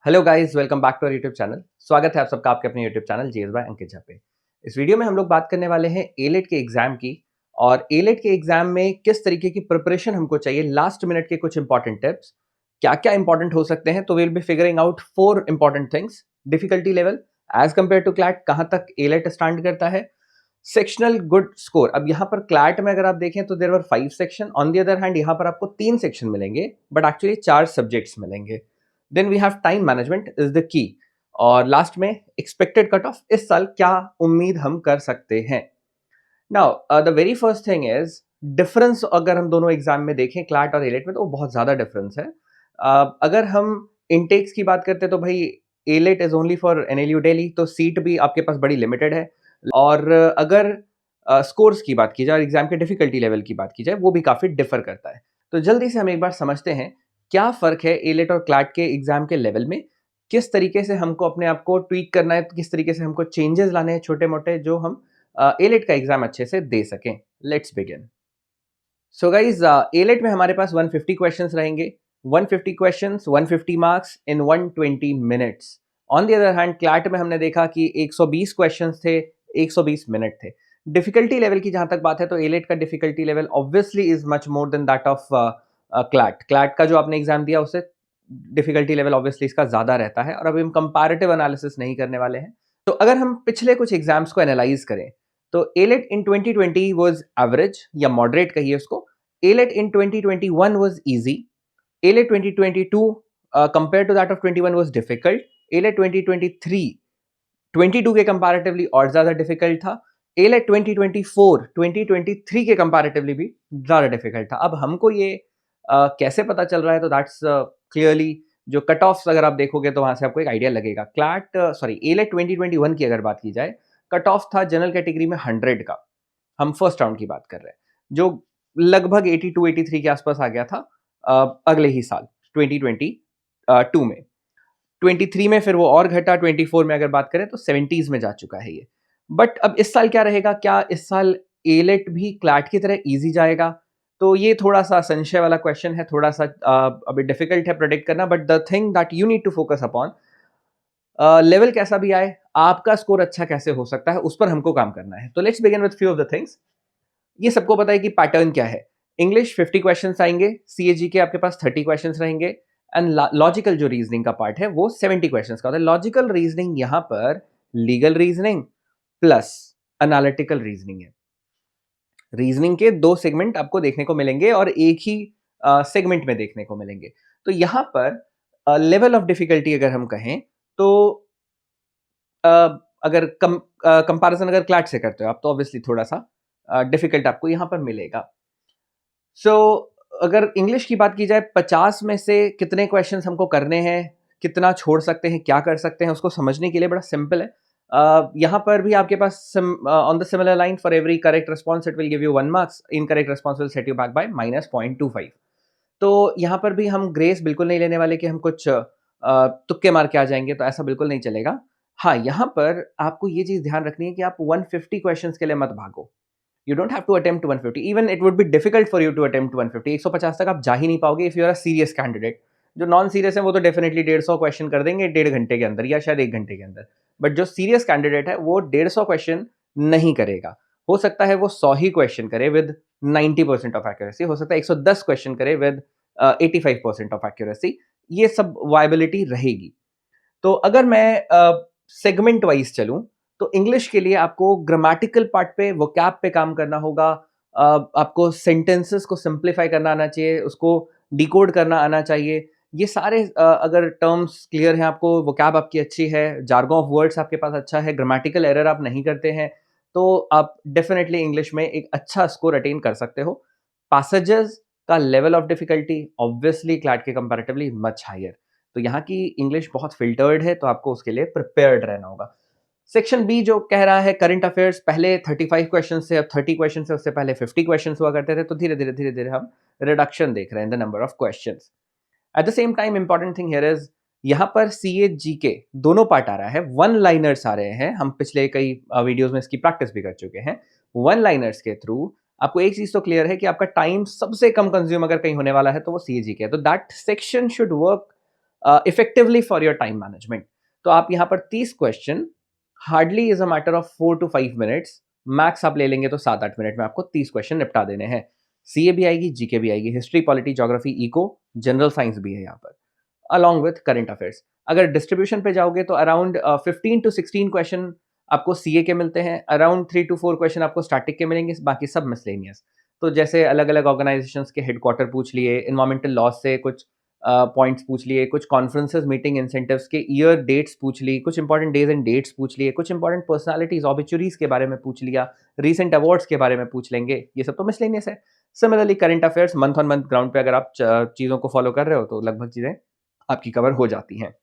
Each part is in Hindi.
Hello guys, welcome back to our YouTube channel. स्वागत है आप सबका आपके अपने YouTube channel GS by Ankit Jha पे। इस वीडियो में हम लोग बात करने वाले हैं एलेट के एग्जाम की और एलेट के एग्जाम में किस तरीके की प्रिपरेशन हमको चाहिए। लास्ट मिनट के कुछ इंपॉर्टेंट टिप्स, क्या क्या इंपॉर्टेंट हो सकते हैं। तो we will be figuring out 4 important things. Difficulty level as compare to CLAT, कहां तक एलेट स्टैंड करता है। सेक्शनल गुड स्कोर, अब यहाँ पर क्लैट में अगर आप देखें तो there were 5 section, on the other hand यहाँ पर आपको 3 सेक्शन मिलेंगे बट एक्चुअली 4 सब्जेक्ट्स मिलेंगे। Then we have time management is the key, और लास्ट में एक्सपेक्टेड कट ऑफ, इस साल क्या उम्मीद हम कर सकते हैं। Now the very first thing is difference. अगर हम दोनों एग्जाम में देखें क्लैट और एलेट में, तो वो बहुत ज्यादा डिफरेंस है। अगर हम इनटेक्स की बात करते हैं तो भाई AILET is only for NLU Delhi, तो सीट भी आपके पास बड़ी लिमिटेड है। और अगर स्कोर्स की बात की जाए और एग्जाम के डिफिकल्टी लेवल की बात की जाए, वो भी काफी डिफर करता है। तो जल्दी से हम एक बार समझते हैं क्या फर्क है एलेट और क्लैट के एग्जाम के लेवल में, किस तरीके से हमको अपने आप को ट्वीक करना है, किस तरीके से हमको चेंजेस लाने हैं छोटे मोटे, जो हम एलेट का एग्जाम अच्छे से दे सकें। Let's begin. So guys, AILET में हमारे पास 150 क्वेश्चंस रहेंगे। 150 questions, 150 marks in 120 minutes. On the other hand CLAT में हमने देखा कि 120 क्वेश्चंस थे, 120 मिनट थे। डिफिकल्टी लेवल की जहां तक बात है तो एलेट का difficulty level obviously is much more than that of CLAT. CLAT का जो आपने एग्जाम दिया उससे डिफिकल्टी लेवल ऑब्वियसली इसका ज्यादा रहता है, और अभी हम कंपैरेटिव एनालिसिस नहीं करने वाले हैं। तो अगर हम पिछले कुछ एग्जाम्स को एनालाइज करें तो एलेट इन 2020 वाज एवरेज या मॉडरेट कहिए उसको। AILET in 2021 was easy. AILET 2022 compare to that of 21 was difficult. AILET 2023 22 के कंपैरेटिवली और ज्यादा डिफिकल्ट था। एलेट 2024 2023 के कंपैरेटिवली भी ज्यादा डिफिकल्ट था। अब हमको ये कैसे पता चल रहा है, तो दैट्स क्लियरली जो कट ऑफ्स अगर आप देखोगे तो वहां से आपको एक आइडिया लगेगा। क्लैट सॉरी एलेट 2021 की अगर बात की जाए, कट ऑफ था जनरल कैटेगरी में 100 का। हम फर्स्ट राउंड की बात कर रहे हैं, जो लगभग 82 83 के आसपास आ गया था अगले ही साल 2022 में। 23 में फिर वो और घटा, 24 में अगर बात करें तो 70s में जा चुका है ये। बट अब इस साल क्या रहेगा, क्या इस साल एलेट भी क्लैट की तरह इजी जाएगा? तो ये थोड़ा सा संशय वाला क्वेश्चन है, थोड़ा सा अभी डिफिकल्ट है प्रेडिक्ट करना। But the thing that you need to focus upon, level कैसा भी आए, आपका स्कोर अच्छा कैसे हो सकता है, उस पर हमको काम करना है। तो let's begin with few of the things. ये सबको पता है कि पैटर्न क्या है। इंग्लिश 50 क्वेश्चंस आएंगे, सीएजी के आपके पास 30 क्वेश्चंस रहेंगे, एंड लॉजिकल जो रीजनिंग का पार्ट है वो 70 क्वेश्चंस का होता है। लॉजिकल रीजनिंग यहाँ पर legal reasoning plus analytical reasoning है। रीजनिंग के दो सेगमेंट आपको देखने को मिलेंगे और एक ही सेगमेंट में देखने को मिलेंगे। तो यहाँ पर लेवल ऑफ डिफिकल्टी अगर हम कहें तो अ, अगर कंपैरिजन अगर क्लैट से करते हो आप, तो ऑब्वियसली थोड़ा सा डिफिकल्ट आपको यहाँ पर मिलेगा। सो अगर इंग्लिश की बात की जाए, 50 में से कितने क्वेश्चंस हमको करने हैं, कितना छोड़ सकते हैं, क्या कर सकते हैं, उसको समझने के लिए बड़ा सिंपल है। यहाँ पर भी आपके pass on the similar line, for every correct response it will give you 1 marks, incorrect response will set you back by -0.25। तो यहाँ पर भी हम ग्रेस बिल्कुल नहीं लेने वाले कि हम कुछ तुक्के मार के आ जाएंगे, तो ऐसा बिल्कुल नहीं चलेगा। हाँ, यहाँ पर आपको ये चीज ध्यान रखनी है कि आप 150 क्वेश्चंस के लिए मत भागो। You don't have to attempt 150. Even it would be difficult for you to attempt 150. 150 तक आप जा ही नहीं पाओगे if you are a serious candidate. जो नॉन सीरियस है वो तो डेफिनेटली 150 क्वेश्चन कर देंगे 1.5 घंटे के अंदर या शायद 1 घंटे के अंदर। बट जो सीरियस कैंडिडेट है वो 150 क्वेश्चन नहीं करेगा। हो सकता है वो 100 ही क्वेश्चन करे विद 90% ऑफ एक्यूरेसी, हो सकता है 110 क्वेश्चन करे विद 85% ऑफ एक्यूरेसी। ये सब वायबिलिटी रहेगी। तो अगर मैं सेगमेंट वाइज चलूं, तो इंग्लिश के लिए आपको ग्रामेटिकल पार्ट पे, वोकैब पे काम करना होगा। आपको सेंटेंसेस को सिंप्लीफाई करना आना चाहिए, उसको डिकोड करना आना चाहिए। ये सारे अगर टर्म्स क्लियर हैं आपको, वोकैब आपकी अच्छी है, जार्गन ऑफ वर्ड्स आपके पास अच्छा है, ग्रामेटिकल एरर आप नहीं करते हैं, तो आप डेफिनेटली इंग्लिश में एक अच्छा स्कोर अटेन कर सकते हो। पैसेजेस का level of difficulty obviously CLAT के कंपैरेटिवली मच हायर। तो यहाँ की इंग्लिश बहुत फिल्टर्ड है, तो आपको उसके लिए प्रिपेयर्ड रहना होगा। सेक्शन बी जो कह रहा है करंट अफेयर्स, पहले 35 क्वेश्चन से अब 30 क्वेश्चन से, उससे पहले 50 क्वेश्चन हुआ करते थे, तो धीरे धीरे हम रिडक्शन देख रहे हैं in the number of question. At the same time important thing here is, यहाँ पर सी ए जी के दोनों पार्ट आ रहा है, वन लाइनर्स आ रहे हैं। हम पिछले कई वीडियोस में इसकी प्रैक्टिस भी कर चुके हैं। वन लाइनर्स के थ्रू आपको एक चीज तो क्लियर है कि आपका टाइम सबसे कम कंज्यूम अगर कहीं होने वाला है तो वो सी ए जी के है, तो that section should work effectively for your time management. तो आप यहाँ पर 30 question hardly is a matter of 4 to 5 minutes, max आप ले लेंगे तो 7-8 मिनट में आपको 30 क्वेश्चन निपटा देने हैं। सीए भी आएगी, जीके भी आएगी, history, polity, geography, eco, general science भी है यहाँ पर, अलॉन्ग विथ करंट अफेयर्स। अगर डिस्ट्रीब्यूशन पे जाओगे तो अराउंड 15 to 16 क्वेश्चन आपको सीए के मिलते हैं, अराउंड 3 to 4 क्वेश्चन आपको स्टैटिक के मिलेंगे, बाकी सब मिसलेनियस। तो जैसे अलग अलग ऑर्गेनाइजेशंस के हेडक्वार्टर पूछ लिए, इन्वायरमेंटल लॉज से कुछ पॉइंट्स पूछ लिए, कुछ कॉन्फ्रेंसेस, मीटिंग, इंसेंटिव्स के ईयर डेट्स पूछ ली, कुछ इंपॉर्टेंट डेज एंड डेट्स पूछ लिए, कुछ इंपॉर्टेंट पर्सनालिटीज, ऑबिचुरीज के बारे में पूछ लिया, रिसेंट अवार्ड्स के बारे में पूछ लेंगे, ये सब तो मिसलेनियस है। Similarly current affairs month on month ground पे अगर आप चीज़ों को फॉलो कर रहे हो तो लगभग चीज़ें आपकी कवर हो जाती हैं।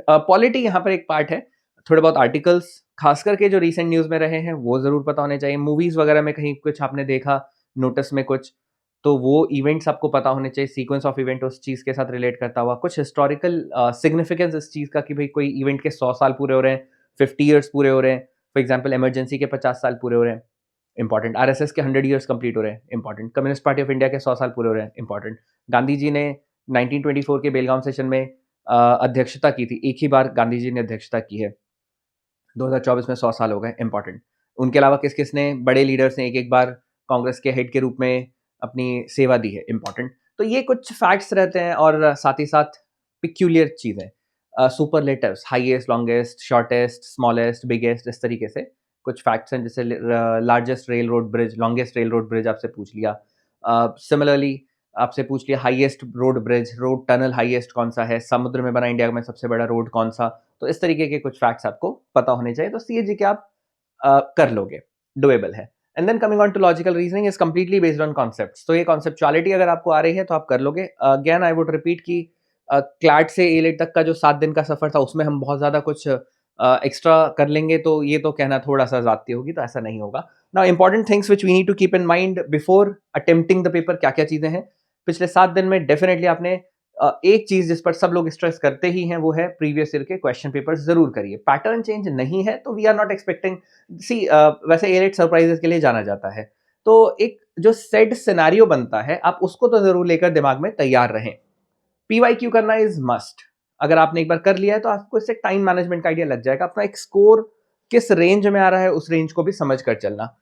पॉलिटी यहाँ पर एक पार्ट है, थोड़े बहुत आर्टिकल्स खास करके जो रीसेंट न्यूज़ में रहे हैं वो ज़रूर पता होने चाहिए। मूवीज़ वगैरह में कहीं कुछ आपने देखा, नोटिस में कुछ, तो वो इवेंट्स आपको पता होने चाहिए, सीक्वेंस ऑफ इवेंट उस चीज़ के साथ रिलेट करता हुआ, कुछ हिस्टोरिकल सिग्निफिकेंस इस चीज़ का कि भाई कोई इवेंट के 100 साल पूरे हो रहे हैं, 50 ईयर्स पूरे हो रहे हैं, फॉर एग्जाम्पल इमरजेंसी के 50 साल पूरे हो रहे हैं, इंपॉर्टेंट। आरएसएस के 100 ईयर्स कंप्लीट हो रहे हैं, important. Communist party of India के 100 साल पूरे हो रहे हैं, इंपॉर्टेंट। गांधी जी ने 1924 के बेलगांव सेशन में अध्यक्षता की थी, एक ही बार गांधी जी ने अध्यक्षता की है, 2024 में 100 साल हो गए, इंपॉर्टेंट। उनके अलावा किस किसने, बड़े लीडर्स ने एक एक बार कांग्रेस के हेड के रूप में अपनी सेवा दी है, इंपॉर्टेंट। तो ये कुछ फैक्ट्स रहते हैं और साथ ही साथ पिक्यूलियर चीज़ें, superlatives, highest, longest, shortest, smallest, biggest, इस तरीके से कुछ फैक्ट्स हैं। जैसे largest rail road bridge, longest rail road bridge आपसे पूछ लिया, सिमिलरली आपसे पूछ लिया highest road bridge, road tunnel highest कौन सा है, समुद्र में बना इंडिया में सबसे बड़ा रोड कौन सा। तो इस तरीके के कुछ फैक्ट्स आपको पता होने चाहिए, तो सीएजी के आप कर लोगे, डुएबल है। And then coming on to logical reasoning is completely based on concepts. तो ये कॉन्सेप्चुअलिटी अगर आपको आ रही है तो आप कर लोगे। अगेन आई वुड रिपीट कि क्लैट से एलेट तक का जो 7 दिन का सफर था उसमें हम बहुत ज़्यादा कुछ एक्स्ट्रा कर लेंगे, तो ये तो कहना थोड़ा सा ज़्यादती होगी, तो ऐसा नहीं होगा। Now important things which we need to keep in mind before attempting the paper, क्या-क्या चीज़ें हैं। पिछले 7 दिन में डेफिनिटली आपने एक चीज़ जिस पर सब लोग स्ट्रेस करते ही हैं वो है प्रीवियस ईयर के क्वेश्चन पेपर ज़रूर करिए। पैटर्न चेंज नहीं है तो वी आर नॉट एक्सपेक्टिंग, सी वैसे एलेट सरप्राइजेस के लिए जाना जाता है। तो एक जो सेट सिनेरियो बनता है आप उसको तो ज़रूर लेकर दिमाग में तैयार रहें। पीवाईक्यू करना इज मस्ट। अगर आपने एक बार कर लिया है तो आपको इससे टाइम मैनेजमेंट का आइडिया लग जाएगा, अपना एक स्कोर किस रेंज में आ रहा है उस रेंज को भी समझ कर चलना।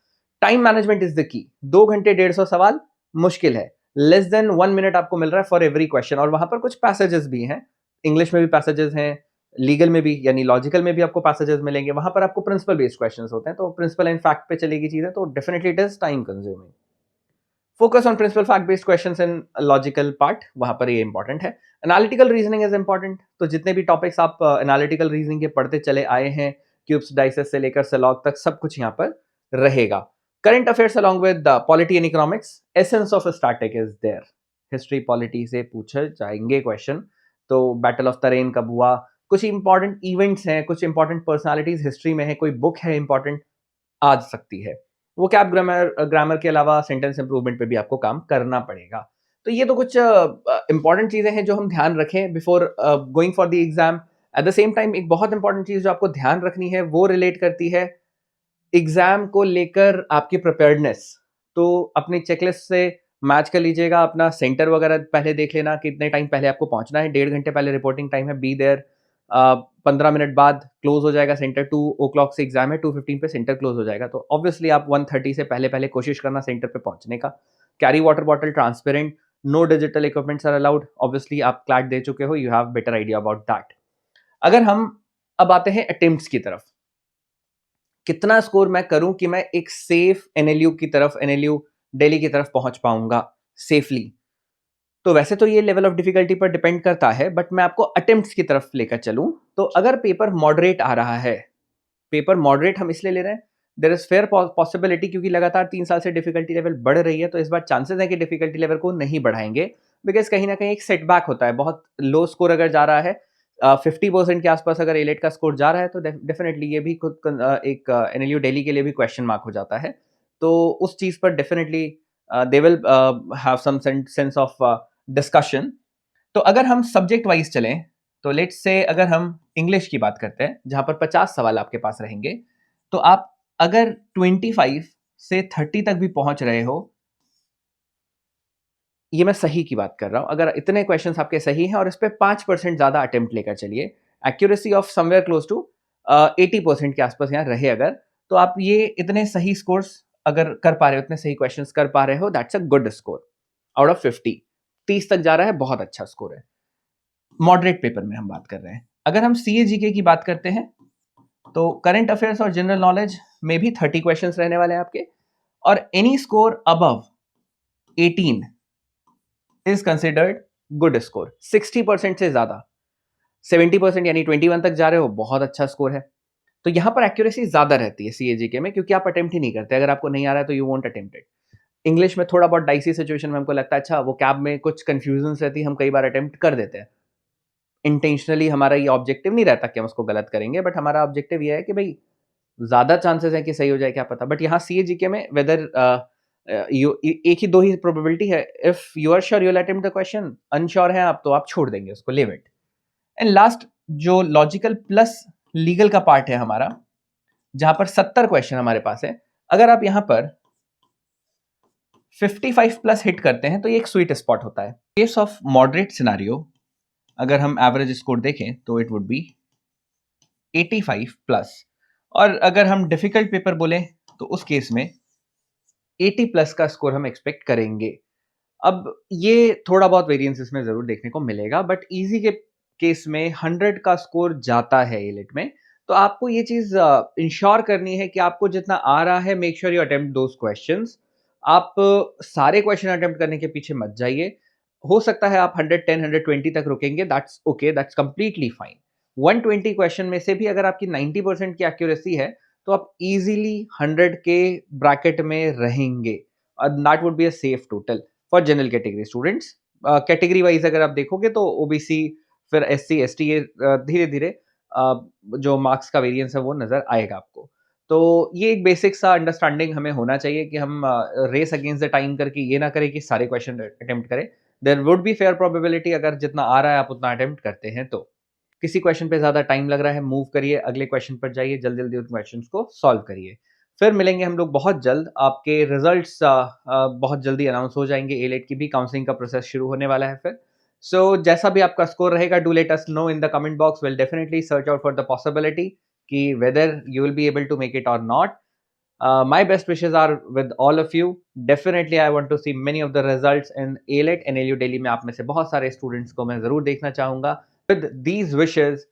टाइम मैनेजमेंट इज द की। 2 घंटे 150 सवाल मुश्किल है, लेस देन 1 मिनट आपको मिल रहा है फॉर एवरी क्वेश्चन, और वहां पर कुछ पैसेजेस भी हैं, इंग्लिश में भी पैसेजेस हैं, लीगल में भी यानी लॉजिकल में भी आपको पैसेजेस मिलेंगे, वहां पर आपको प्रिंसिपल बेस्ड क्वेश्चन होते हैं, तो प्रिंसिपल एंड फैक्ट पे चलेगी चीजें, तो definitely it is time consuming. Focus on principle fact based questions in logical part, वहां पर ये इंपॉर्टेंट है। एनालिटिकल रीजनिंग इज इंपॉर्टेंट, तो जितने भी टॉपिक्स आप एनालिटिकल रीजनिंग के पढ़ते चले आए हैं, क्यूब्स डाइसेस से लेकर सेलॉग तक सब कुछ यहाँ पर रहेगा। Current affairs along with polity and economics, essence of static is there. History polity से पूछे जाएंगे क्वेश्चन, तो बैटल ऑफ तरेन कब हुआ, कुछ इंपॉर्टेंट इवेंट्स हैं, कुछ इंपॉर्टेंट पर्सनालिटीज हिस्ट्री में है, कोई बुक है इंपॉर्टेंट आ सकती है। वो कैप ग्रामर ग्रामर के अलावा सेंटेंस इंप्रूवमेंट पे भी आपको काम करना पड़ेगा। तो ये तो कुछ इंपॉर्टेंट चीज़ें हैं जो हम ध्यान रखें before going for the exam. At the same time एक बहुत इंपॉर्टेंट चीज़ जो आपको ध्यान रखनी है वो रिलेट करती है एग्जाम को लेकर आपकी प्रिपेयर्डनेस। तो अपनी चेकलिस्ट से मैच कर लीजिएगा, अपना सेंटर वगैरह पहले देख लेना, कितने टाइम पहले आपको पहुंचना है, 1.5 घंटे पहले रिपोर्टिंग टाइम है, बी देयर। 15 मिनट बाद क्लोज हो जाएगा सेंटर, 2 o'clock से एग्जाम है, 2:15 पे सेंटर क्लोज हो जाएगा, तो ऑब्वियसली आप 1:30 से पहले पहले कोशिश करना सेंटर पे पहुंचने का। Carry water bottle transparent, no digital equipments are allowed, obviously आप क्लैट दे चुके हो, you have better idea about that. अगर हम अब आते हैं अटेम्प्ट्स की तरफ, कितना स्कोर मैं करूं कि मैं एक सेफ एनएलयू की तरफ, एनएलयू दिल्ली की तरफ पहुंच पाऊंगा सेफली। तो वैसे तो ये लेवल ऑफ डिफिकल्टी पर डिपेंड करता है, बट मैं आपको अटेम्प्ट्स की तरफ लेकर चलूं, तो अगर पेपर मॉडरेट आ रहा है, पेपर मॉडरेट हम इसलिए ले रहे हैं, देयर इज फेयर पॉसिबिलिटी, क्योंकि लगातार 3 साल से डिफिकल्टी लेवल बढ़ रही है, तो इस बार चांसेस है कि डिफिकल्टी लेवल को नहीं बढ़ाएंगे, बिकॉज कहीं ना कहीं एक सेटबैक होता है। बहुत लो स्कोर अगर जा रहा है, 50% के आसपास अगर एलेट का स्कोर जा रहा है, तो डेफिनेटली ये भी खुद एक एनएलयू दिल्ली के लिए भी क्वेश्चन मार्क हो जाता है। तो उस चीज पर definitely they will have some sense of discussion. तो अगर हम सब्जेक्ट वाइज चलें, तो लेट्स से अगर हम इंग्लिश की बात करते हैं जहां पर 50 सवाल आपके पास रहेंगे, तो आप अगर 25 से 30 तक भी पहुंच रहे हो, ये मैं सही की बात कर रहा हूँ। अगर इतने क्वेश्चंस आपके सही हैं और इस पे 5% ज़्यादा अटेम्प्ट लेकर चलिए, accuracy of somewhere close to 80% के आसपास यहाँ रहे अगर, तो आप ये इतने सही स्कोर्स अगर कर पा रहे हो, इतने सही क्वेश्चंस कर पा रहे हो, that's a good score out of 50। 30 तक जा रहा है, बहुत अच्छा स्कोर है। मॉडरेट पेपर में हम बात कर रहे हैं। अगर हम सीए जीके की बात करते हैं, तो करंट अफेयर्स और जनरल नॉलेज में भी 30 क्वेश्चंस रहने वाले हैं आपके, और any score above 18 is considered good score. 60% से ज्यादा, 70% यानी 21 तक जा रहे हो, बहुत अच्छा स्कोर है। तो यहां पर एक्यूरेसी ज्यादा रहती है सीएजीके में, क्योंकि आप अटेम्प्ट ही नहीं करते। अगर आपको नहीं आ रहा है तो you won't attempt it. English में थोड़ा बहुत डाइसी सिचुएशन में हमको लगता है अच्छा वो कैब में कुछ कंफ्यूजन रहती है, हम कई बार अटेम्प्ट कर देते हैं। इंटेंशनली हमारा ये ऑब्जेक्टिव नहीं रहता कि हम उसको गलत करेंगे, बट हमारा ऑब्जेक्टिव ये है कि भाई ज्यादा चांसेस है कि सही हो जाए, क्या पता। बट यहाँ सीएजीके में वेदर एक ही दो ही प्रोबेबिलिटी है। If you are sure you will attempt the question, unsure है आप तो आप छोड़ देंगे उसको, लीव इट। एंड लास्ट जो लॉजिकल प्लस लीगल का पार्ट है हमारा, जहां पर 70 क्वेश्चन हमारे पास है। अगर आप यहां पर 55 प्लस हिट करते हैं तो ये एक स्वीट स्पॉट होता है। केस ऑफ मॉडरेट सिनारियो, अगर हम एवरेज स्कोर देखें तो इट वुड बी 85 प्लस, और अगर हम डिफिकल्ट पेपर बोले तो उस केस में 80 प्लस का स्कोर हम एक्सपेक्ट करेंगे। अब ये थोड़ा बहुत वेरिएंस इसमें जरूर देखने को मिलेगा, बट इजी के केस में 100 का स्कोर जाता है एलिट में। तो आपको ये चीज इंश्योर करनी है कि आपको जितना आ रहा है, make sure you attempt those questions. आप सारे क्वेश्चन अटेम्प्ट करने के पीछे मत जाइए। हो सकता है आप 110 120 तक रुकेंगे, that's okay, that's completely fine. 120 question में से भी अगर आपकी 90% की एक्यूरेसी है तो आप इजीली 100 के ब्रैकेट में रहेंगे, और that would be a safe total for general category students. Category wise अगर आप देखोगे तो ओबीसी, फिर एससी एसटी, ये धीरे धीरे जो मार्क्स का वेरिएंस है वो नजर आएगा आपको। तो ये एक बेसिक सा अंडरस्टैंडिंग हमें होना चाहिए कि हम रेस अगेंस्ट द टाइम करके ये ना करें कि सारे क्वेश्चन अटेम्प्ट करें। There would be fair probability, अगर जितना आ रहा है आप उतना अटेम्प्ट करते हैं तो। किसी क्वेश्चन पे ज्यादा टाइम लग रहा है, मूव करिए, अगले क्वेश्चन पर जाइए, जल्दी जल्दी उन क्वेश्चंस को सॉल्व करिए। फिर मिलेंगे हम लोग बहुत जल्द। आपके रिजल्ट्स बहुत जल्दी अनाउंस हो जाएंगे। एलेट की भी काउंसलिंग का प्रोसेस शुरू होने वाला है फिर। सो जैसा भी आपका स्कोर रहेगा, do let us know in the comment box. Will definitely search out for the possibility कि whether you will be able to make it और not. My best wishes are with all of you. Definitely, I want to see many of the results in ALET and ALU Daily में आप में से बहुत सारे स्टूडेंट्स को मैं जरूर देखना चाहूंगा। With these wishes,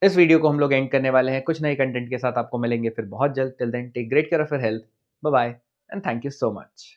इस वीडियो को हम लोग एंड करने वाले हैं। कुछ नए कंटेंट के साथ आपको मिलेंगे फिर बहुत जल्द। Till then, take great care of your health. Bye bye and thank you so much.